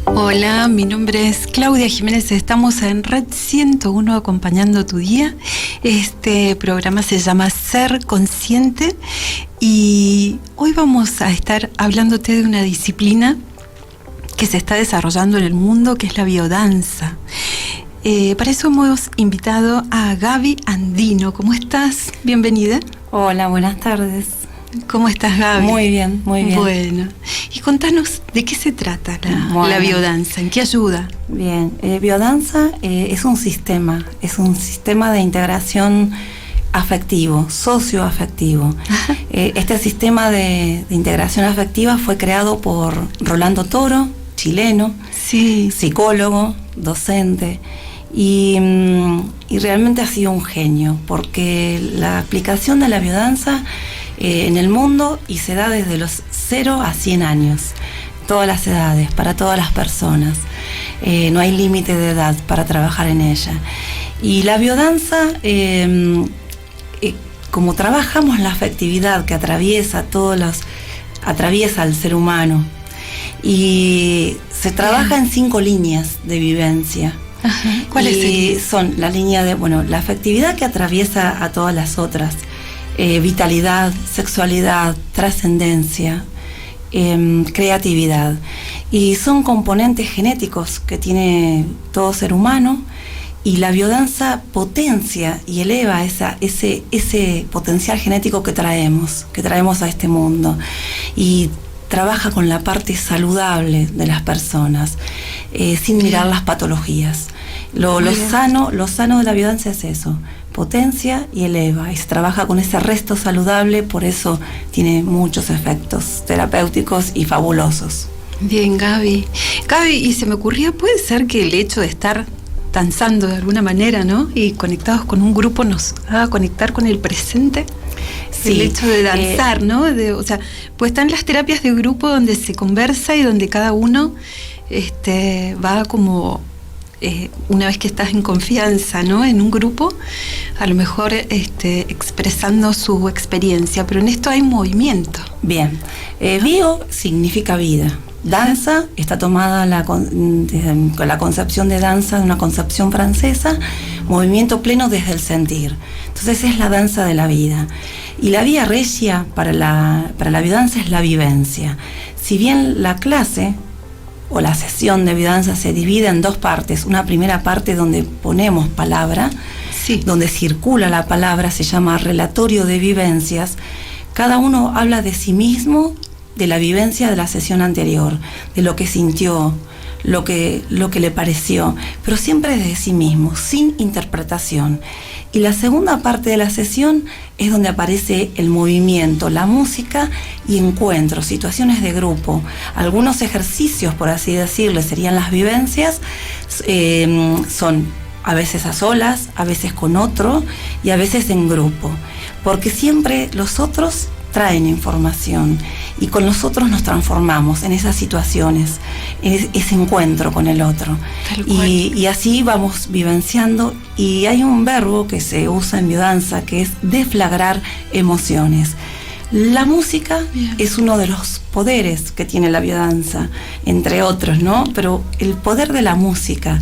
Hola, mi nombre es Claudia Jiménez, estamos en Red 101 acompañando tu día. Este programa se llama Ser Consciente y hoy vamos a estar hablándote de una disciplina que se está desarrollando en el mundo, que es la biodanza. Para eso hemos invitado a Gaby Andino. ¿Cómo estás? Bienvenida. Hola, buenas tardes. ¿Cómo estás, Gaby? Muy bien, muy bien. Bueno, y contanos de qué se trata la biodanza, ¿en qué ayuda? Bien, biodanza es un sistema de integración afectivo, socioafectivo. Este sistema de integración afectiva fue creado por Rolando Toro, chileno, sí, psicólogo, docente, y realmente ha sido un genio, porque la aplicación de la biodanza en el mundo y se da desde los 0 a 100 años, todas las edades, para todas las personas. No hay límite de edad para trabajar en ella. Y la biodanza, como trabajamos la afectividad que atraviesa atraviesa al ser humano, y se trabaja en 5 líneas de vivencia. ¿Cuáles serían? Son la línea de, la afectividad que atraviesa a todas las otras. Vitalidad, sexualidad, trascendencia, creatividad. Y son componentes genéticos que tiene todo ser humano, y la biodanza potencia y eleva ese potencial genético que traemos a este mundo, y trabaja con la parte saludable de las personas, sin mirar las patologías. Lo sano de la biodanza es eso: potencia y eleva, y se trabaja con ese resto saludable, por eso tiene muchos efectos terapéuticos y fabulosos. Bien, Gaby, y se me ocurría, puede ser que el hecho de estar danzando de alguna manera, ¿no?, y conectados con un grupo nos haga conectar con el presente. Sí, el hecho de danzar, ¿no? Pues están las terapias de grupo donde se conversa y donde cada uno va como una vez que estás en confianza, ¿no?, en un grupo, a lo mejor expresando su experiencia, pero en esto hay movimiento. Bien, bio significa vida. Danza está tomada con la concepción de danza, de una concepción francesa, movimiento pleno desde el sentir. Entonces es la danza de la vida. Y la vía regia para la biodanza es la vivencia. Si bien la clase o la sesión de biodanza se divide en 2 partes, una primera parte donde ponemos palabra, sí, donde circula la palabra, se llama relatorio de vivencias. Cada uno habla de sí mismo, de la vivencia de la sesión anterior, de lo que sintió, lo que le pareció, pero siempre de sí mismo, sin interpretación. Y la segunda parte de la sesión es donde aparece el movimiento, la música y encuentros, situaciones de grupo. Algunos ejercicios, por así decirlo, serían las vivencias, son a veces a solas, a veces con otro y a veces en grupo, porque siempre los otros traen información y con nosotros nos transformamos en esas situaciones, en ese encuentro con el otro. Y así vamos vivenciando, y hay un verbo que se usa en biodanza que es deflagrar emociones. La música es uno de los poderes que tiene la biodanza, entre otros, ¿no? Pero el poder de la música,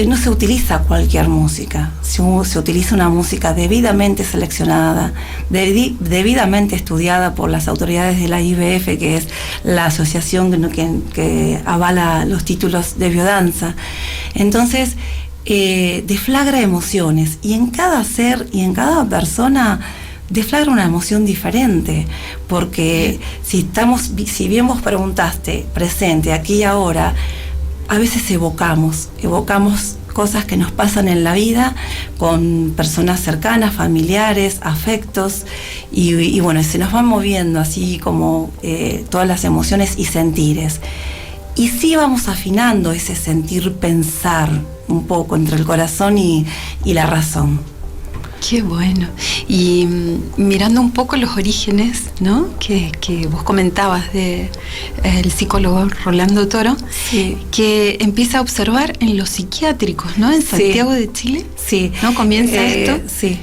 no se utiliza cualquier música, se utiliza una música debidamente seleccionada, debidamente estudiada por las autoridades de la IBF, que es la asociación que avala los títulos de biodanza. Entonces, deflagra emociones, y en cada ser y en cada persona deflagra una emoción diferente, porque si bien vos preguntaste presente, aquí y ahora, a veces evocamos cosas que nos pasan en la vida con personas cercanas, familiares, afectos, y se nos van moviendo así como todas las emociones y sentires. Y sí vamos afinando ese sentir, pensar un poco entre el corazón y la razón. Qué bueno. Y mirando un poco los orígenes, ¿no?, que vos comentabas de el psicólogo Rolando Toro, sí, que empieza a observar en los psiquiátricos, ¿no?, en Santiago de Chile. Sí. ¿No comienza esto? Sí.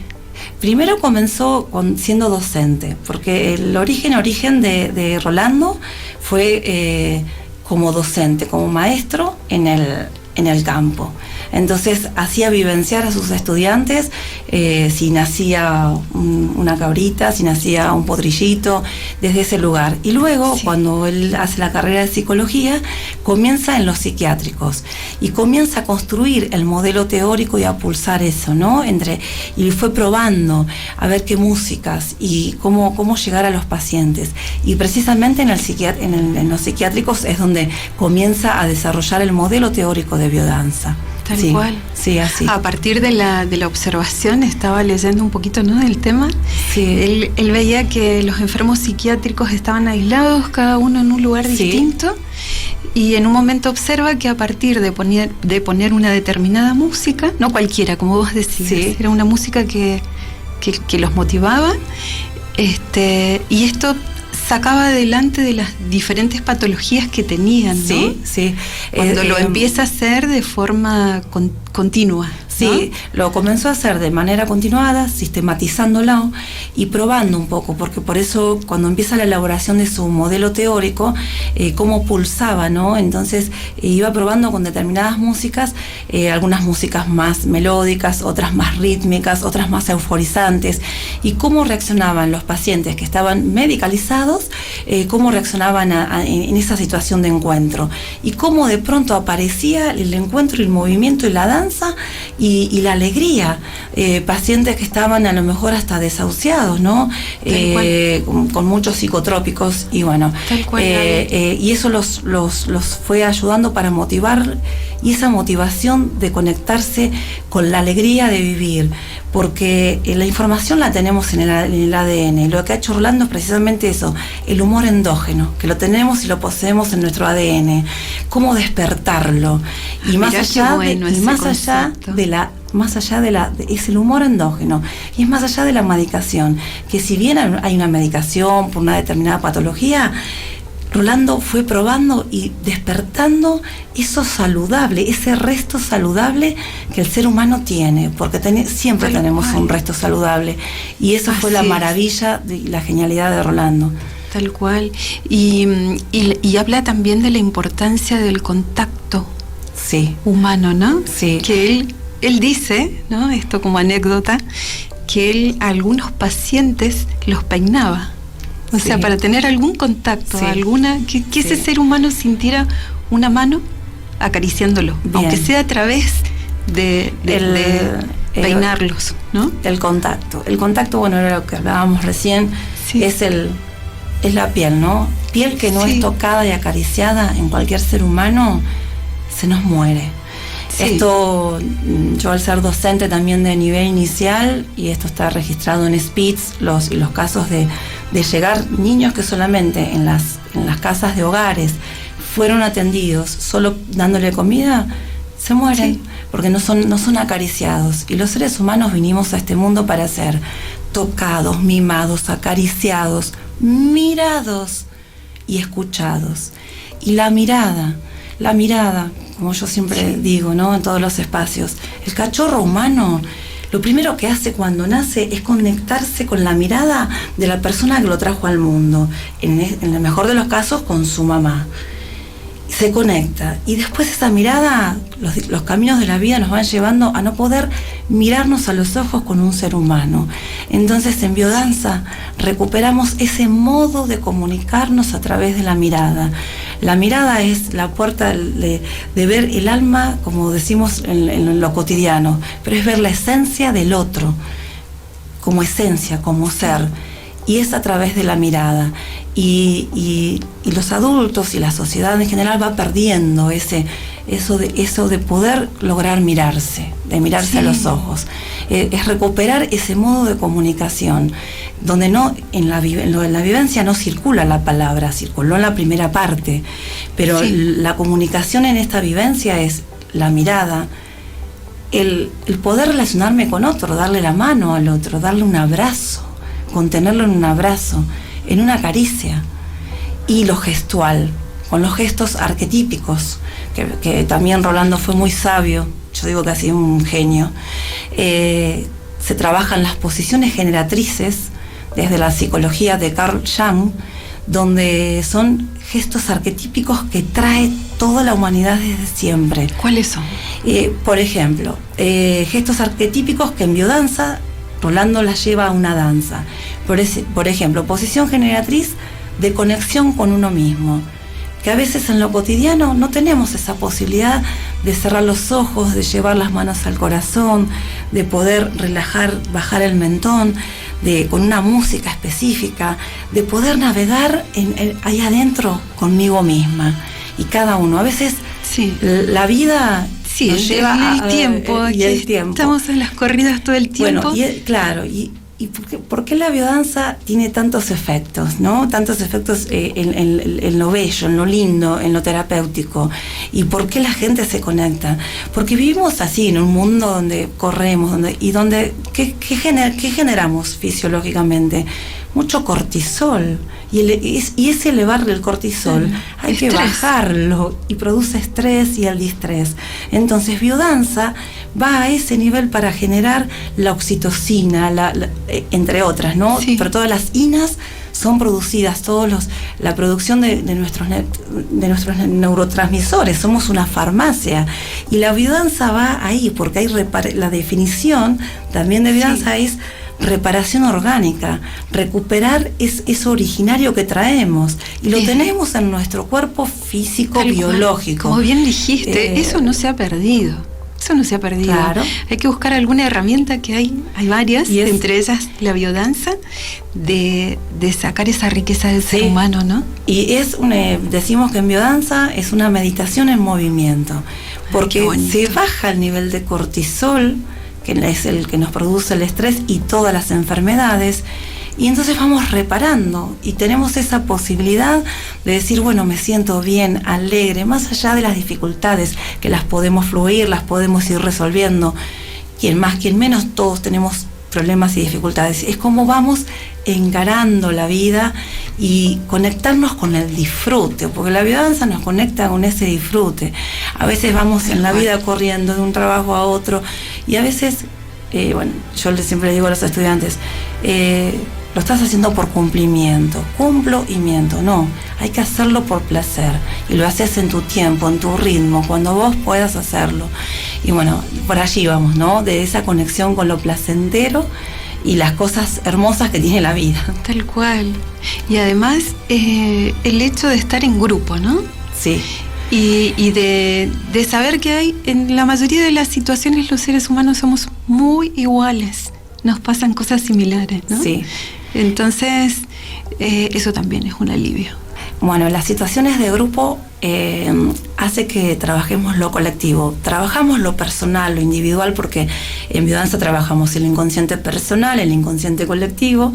Primero comenzó siendo docente, porque el origen de Rolando fue como docente, como maestro en el campo. Entonces hacía vivenciar a sus estudiantes si nacía una cabrita, si nacía un potrillito, desde ese lugar. Y luego, cuando él hace la carrera de psicología, comienza en los psiquiátricos y comienza a construir el modelo teórico y a pulsar eso, ¿no? Y fue probando a ver qué músicas y cómo llegar a los pacientes. Y precisamente en los psiquiátricos es donde comienza a desarrollar el modelo teórico de biodanza. Tal cual. Sí, así. A partir de la observación, estaba leyendo un poquito, ¿no?, del tema. Sí. Él veía que los enfermos psiquiátricos estaban aislados, cada uno en un lugar distinto, y en un momento observa que a partir de poner una determinada música, no cualquiera, como vos decís, era una música que los motivaba, y esto sacaba adelante de las diferentes patologías que tenían, ¿no? Sí. Cuando lo empieza a hacer de forma continua. Sí, ¿no? Lo comenzó a hacer de manera continuada, sistematizándolo y probando un poco, porque por eso cuando empieza la elaboración de su modelo teórico, cómo pulsaba, ¿no? Entonces iba probando con determinadas músicas, algunas músicas más melódicas, otras más rítmicas, otras más euforizantes, y cómo reaccionaban los pacientes que estaban medicalizados, cómo reaccionaban en esa situación de encuentro, y cómo de pronto aparecía el encuentro, el movimiento y la danza, y la alegría, pacientes que estaban a lo mejor hasta desahuciados, ¿no? Con muchos psicotrópicos, y bueno, y eso los fue ayudando para motivar, y esa motivación de conectarse con la alegría de vivir, porque la información la tenemos en el ADN, y lo que ha hecho Rolando es precisamente eso, el humor endógeno, que lo tenemos y lo poseemos en nuestro ADN, cómo despertarlo, y más allá es el humor endógeno, y es más allá de la medicación, que si bien hay una medicación por una determinada patología, Rolando fue probando y despertando eso saludable, ese resto saludable que el ser humano tiene, porque siempre tenemos un resto saludable, y eso fue la maravilla y la genialidad de Rolando. Tal cual. Y habla también de la importancia del contacto humano, ¿no? Sí. Que él dice, ¿no?, esto como anécdota, que él a algunos pacientes los peinaba. O sea, para tener algún contacto, que ese ser humano sintiera una mano acariciándolo, aunque sea a través de peinarlos, ¿no? El contacto, bueno, era lo que hablábamos recién, es la piel, ¿no? Piel que no es tocada y acariciada en cualquier ser humano, se nos muere. Esto, yo al ser docente también de nivel inicial, y esto está registrado en SPITS, los casos de llegar niños que solamente en las casas de hogares fueron atendidos solo dándole comida, se mueren, porque no son acariciados. Y los seres humanos vinimos a este mundo para ser tocados, mimados, acariciados, mirados y escuchados. Y la mirada, como yo siempre digo, ¿no?, en todos los espacios, el cachorro humano, lo primero que hace cuando nace es conectarse con la mirada de la persona que lo trajo al mundo, en el mejor de los casos con su mamá. Se conecta, y después esa mirada, los caminos de la vida nos van llevando a no poder mirarnos a los ojos con un ser humano. Entonces en biodanza recuperamos ese modo de comunicarnos a través de la mirada. La mirada es la puerta de ver el alma, como decimos en lo cotidiano, pero es ver la esencia del otro, como esencia, como ser, y es a través de la mirada. Y los adultos y la sociedad en general va perdiendo eso de poder lograr mirarse, de mirarse a los ojos. Es recuperar ese modo de comunicación, donde en la vivencia no circula la palabra, circuló en la primera parte, pero la comunicación en esta vivencia es la mirada, el poder relacionarme con otro, darle la mano al otro, darle un abrazo, contenerlo en un abrazo, en una caricia, y lo gestual, con los gestos arquetípicos, que también Rolando fue muy sabio, yo digo que ha sido un genio. Se trabajan las posiciones generatrices desde la psicología de Carl Jung, donde son gestos arquetípicos que trae toda la humanidad desde siempre. ¿Cuáles son? Por ejemplo, gestos arquetípicos que en biodanza Rolando las lleva a una danza. Por ejemplo, posición generatriz de conexión con uno mismo, que a veces en lo cotidiano no tenemos esa posibilidad de cerrar los ojos, de llevar las manos al corazón, de poder relajar, bajar el mentón, con una música específica, de poder navegar ahí adentro conmigo misma. Y cada uno, a veces sí, la vida sí, nos lleva el tiempo. Estamos en las corridas todo el tiempo. Bueno, claro, ¿y por qué la biodanza tiene tantos efectos, ¿no? Tantos efectos en lo bello, en lo lindo, en lo terapéutico. ¿Y por qué la gente se conecta? Porque vivimos así, en un mundo donde corremos, ¿qué generamos fisiológicamente? Mucho cortisol. Y ese elevar el cortisol hay que bajarlo, y produce estrés y el distrés. Entonces biodanza va a ese nivel para generar la oxitocina, entre otras, ¿no? Sí. Pero todas las inas son producidas, la producción de nuestros neurotransmisores. Somos una farmacia, y la biodanza va ahí, porque hay la definición también de biodanza es reparación orgánica, recuperar eso originario que traemos, y lo tenemos en nuestro cuerpo físico, biológico. Como bien dijiste, eso no se ha perdido. Eso no se ha perdido. Claro. Hay que buscar alguna herramienta, que hay varias, entre ellas la biodanza, de sacar esa riqueza del ser humano, ¿no? Y decimos que en biodanza es una meditación en movimiento, porque se baja el nivel de cortisol, que es el que nos produce el estrés y todas las enfermedades, y entonces vamos reparando, y tenemos esa posibilidad de decir, bueno, me siento bien, alegre, más allá de las dificultades, que las podemos fluir, las podemos ir resolviendo. Quien más, quien menos, todos tenemos problemas y dificultades. Es como vamos encarando la vida y conectarnos con el disfrute, porque la biodanza nos conecta con ese disfrute. A veces vamos en la vida corriendo de un trabajo a otro, y a veces, yo siempre le digo a los estudiantes, lo estás haciendo por cumplimiento, cumplo y miento. No, hay que hacerlo por placer, y lo haces en tu tiempo, en tu ritmo, cuando vos puedas hacerlo. Y bueno, por allí vamos, ¿no? De esa conexión con lo placentero y las cosas hermosas que tiene la vida. Tal cual. Y además, el hecho de estar en grupo, ¿no? Sí. Y de saber que hay, en la mayoría de las situaciones, los seres humanos somos muy iguales. Nos pasan cosas similares, ¿no? Sí. Entonces, eso también es un alivio. Bueno, las situaciones de grupo hace que trabajemos lo colectivo. Trabajamos lo personal, lo individual, porque en biodanza trabajamos el inconsciente personal, el inconsciente colectivo,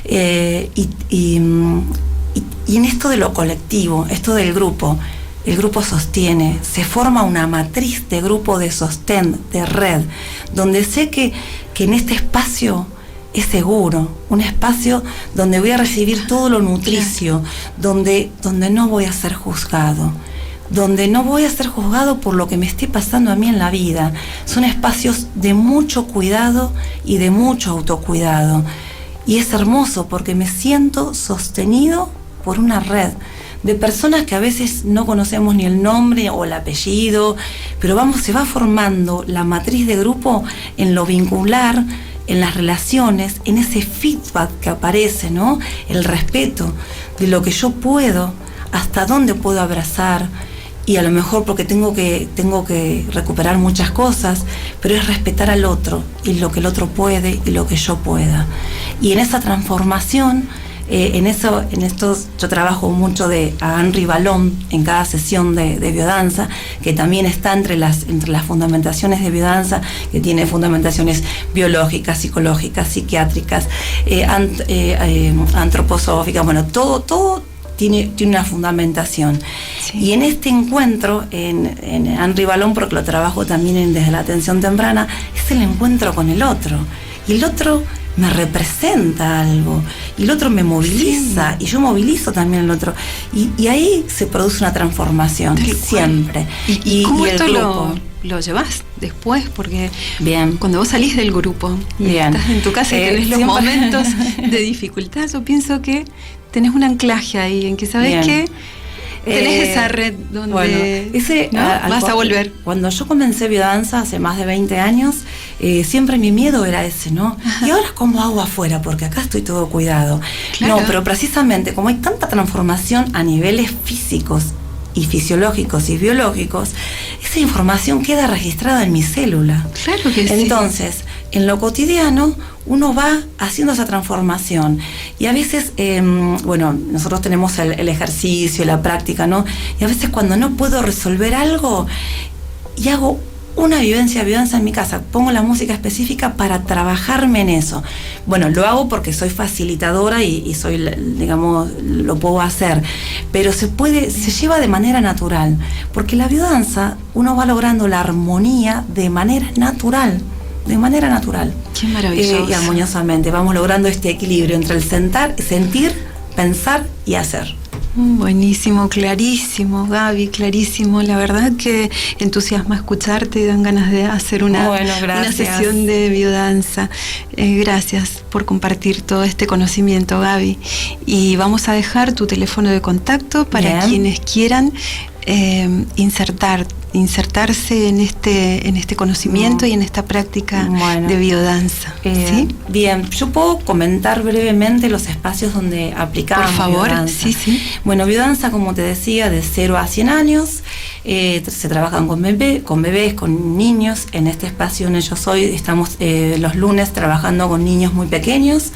y en esto de lo colectivo, esto del grupo, el grupo sostiene, se forma una matriz de grupo, de sostén, de red, donde sé que en este espacio es seguro, un espacio donde voy a recibir todo lo nutricio, donde no voy a ser juzgado, por lo que me esté pasando a mí en la vida. Son espacios de mucho cuidado y de mucho autocuidado, y es hermoso porque me siento sostenido por una red de personas que a veces no conocemos ni el nombre o el apellido, pero se va formando la matriz de grupo en lo vincular, en las relaciones, en ese feedback que aparece, ¿no? El respeto de lo que yo puedo, hasta dónde puedo abrazar, y a lo mejor porque tengo que recuperar muchas cosas, pero es respetar al otro, y lo que el otro puede y lo que yo pueda. Y en esa transformación, en esto yo trabajo mucho a Henri Vallon en cada sesión de biodanza, que también está entre las fundamentaciones de biodanza, que tiene fundamentaciones biológicas, psicológicas, psiquiátricas, antroposóficas, bueno, todo tiene una fundamentación. Sí. Y en este encuentro, en Henri Vallon, porque lo trabajo también desde la atención temprana, es el encuentro con el otro. Y el otro me representa algo, y el otro me moviliza, y yo movilizo también al otro, y ahí se produce una transformación, siempre. ¿Y cómo esto lo llevas después, porque bien, cuando vos salís del grupo y bien, estás en tu casa y tenés los momentos de dificultad, yo pienso que tenés un anclaje ahí, en que sabés que tenés esa red donde vas a volver. Cuando yo comencé biodanza hace más de 20 años, siempre mi miedo era ese, ¿no? Ajá. ¿Y ahora cómo hago afuera? Porque acá estoy todo cuidado. Claro. No, pero precisamente como hay tanta transformación a niveles físicos y fisiológicos y biológicos, esa información queda registrada en mi célula. Claro que sí. Entonces, en lo cotidiano, uno va haciendo esa transformación. Y a veces, nosotros tenemos el ejercicio, la práctica, ¿no? Y a veces cuando no puedo resolver algo, y hago una vivencia en mi casa, pongo la música específica para trabajarme en eso. Bueno, lo hago porque soy facilitadora y soy, digamos, lo puedo hacer, pero se lleva de manera natural, porque la biodanza uno va logrando la armonía de manera natural. Qué maravilloso. Y armoniosamente vamos logrando este equilibrio entre el sentir, pensar y hacer. Buenísimo, clarísimo, Gaby, clarísimo. La verdad que entusiasma escucharte, dan ganas de hacer una sesión de biodanza. Gracias por compartir todo este conocimiento, Gaby. Y vamos a dejar tu teléfono de contacto para quienes quieran insertarse en este conocimiento y en esta práctica de biodanza. ¿Sí? Bien, yo puedo comentar brevemente los espacios donde aplicamos. Por favor, biodanza. Sí. Bueno, biodanza, como te decía, de 0 a 100 años. Se trabajan con bebés, con niños. En este espacio donde yo soy, estamos los lunes trabajando con niños muy pequeños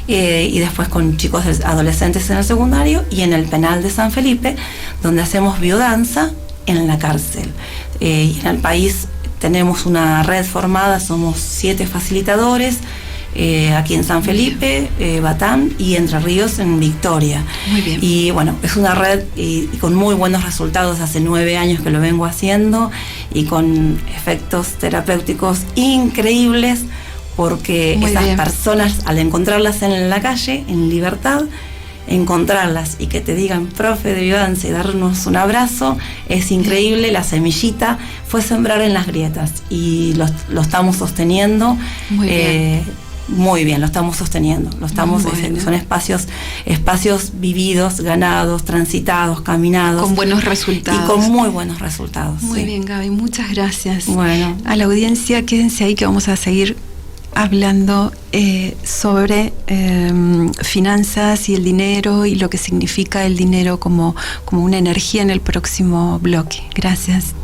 y después con chicos adolescentes en el secundario, y en el penal de San Felipe, donde hacemos biodanza en la cárcel. Y en el país tenemos una red formada, somos 7 facilitadores, aquí en San Felipe, Batán y Entre Ríos en Victoria. Muy bien. Y bueno, es una red y con muy buenos resultados. Hace 9 años que lo vengo haciendo y con efectos terapéuticos increíbles, porque esas personas, al encontrarlas en la calle, en libertad, encontrarlas y que te digan profe de biodanza y darnos un abrazo, es increíble. La semillita fue sembrar en las grietas y lo estamos sosteniendo. Muy bien, lo estamos sosteniendo. Son espacios vividos, ganados, transitados, caminados. Con buenos resultados. Y con muy buenos resultados. Muy bien, Gaby, muchas gracias. Bueno. A la audiencia, quédense ahí que vamos a seguir hablando sobre finanzas y el dinero y lo que significa el dinero como una energía en el próximo bloque. Gracias.